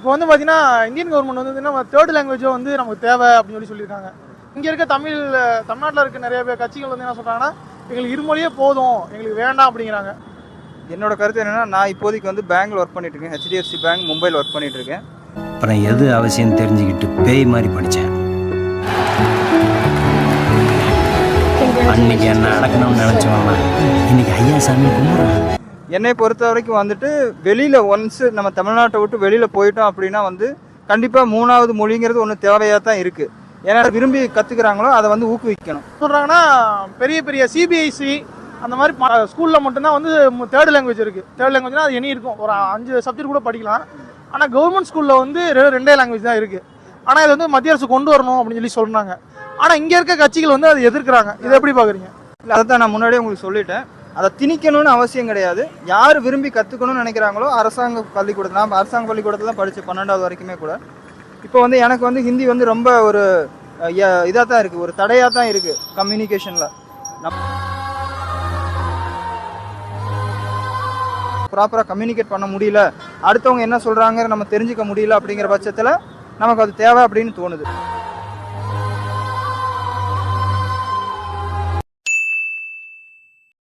இப்போ வந்து பார்த்தீங்கன்னா இந்தியன் கவர்மெண்ட் வந்து நம்ம தேர்ட் லாங்குவேஜோ வந்து நமக்கு தேவை அப்படின்னு சொல்லியிருக்காங்க. இங்கே இருக்க தமிழ்நாட்டில் இருக்க நிறைய பேர் கட்சிகள் வந்து என்ன சொல்கிறாங்கன்னா, எங்களுக்கு இருமொழியே போதும், எங்களுக்கு வேண்டாம் அப்படிங்கிறாங்க. என்னோட கருத்து என்னன்னா, நான் இப்போதைக்கு வந்து பேங்க்ல ஒர்க் பண்ணிட்டு இருக்கேன். HDFC பேங்க் மும்பையில் ஒர்க் பண்ணிட்டு இருக்கேன். அப்புறம் எது அவசியம் தெரிஞ்சுக்கிட்டு பேய் மாதிரி படித்தேன். அன்னைக்கு என்ன அடக்கணும்னு நினச்சோம்னா இன்னைக்கு ஐயா சாமி கும்பிட்றான். என்னை பொறுத்த வரைக்கும் வந்துட்டு வெளியில் ஒன்ஸ் நம்ம தமிழ்நாட்டை விட்டு வெளியில் போயிட்டோம் அப்படின்னா வந்து கண்டிப்பாக 3வது மொழிங்கிறது ஒன்று தேவையாக தான் இருக்குது. ஏன்னா விரும்பி கற்றுக்குறாங்களோ அதை வந்து ஊக்குவிக்கணும். சொல்கிறாங்கன்னா பெரிய பெரிய CBSE அந்த மாதிரி ஸ்கூலில் மட்டும்தான் வந்து தேர்ட் லாங்குவேஜ் இருக்குது. தேர்ட் லாங்குவேஜ்னால் அது இனி இருக்கும், ஒரு 5 சப்ஜெக்ட் கூட படிக்கலாம். ஆனால் கவர்மெண்ட் ஸ்கூலில் வந்து 2 லாங்குவேஜ் தான் இருக்குது. ஆனால் இது வந்து மத்திய அரசு கொண்டு வரணும் அப்படின்னு சொல்கிறாங்க. ஆனால் இங்கே இருக்க கட்சிகள் வந்து அதை எதிர்க்கிறாங்க. இதை எப்படி பார்க்குறீங்க? இல்லை, அதை தான் நான் முன்னாடியே உங்களுக்கு சொல்லிட்டேன். அதை திணிக்கணும்னு அவசியம் கிடையாது. யார் விரும்பி கற்றுக்கணும்னு நினைக்கிறாங்களோ அரசாங்க பள்ளிக்கூடத்தில், நான் அரசாங்க பள்ளிக்கூடத்தில் தான் படித்தேன் 12வது வரைக்குமே கூட. இப்போ வந்து எனக்கு வந்து ஹிந்தி வந்து ரொம்ப ஒரு இதாக தான் இருக்குது, ஒரு தடையாக தான் இருக்குது கம்யூனிகேஷனில். ப்ராப்பராக கம்யூனிகேட் பண்ண முடியல, அடுத்தவங்க என்ன சொல்கிறாங்க நம்ம தெரிஞ்சுக்க முடியல அப்படிங்கிற பட்சத்தில் நமக்கு அது தேவை அப்படின்னு தோணுது.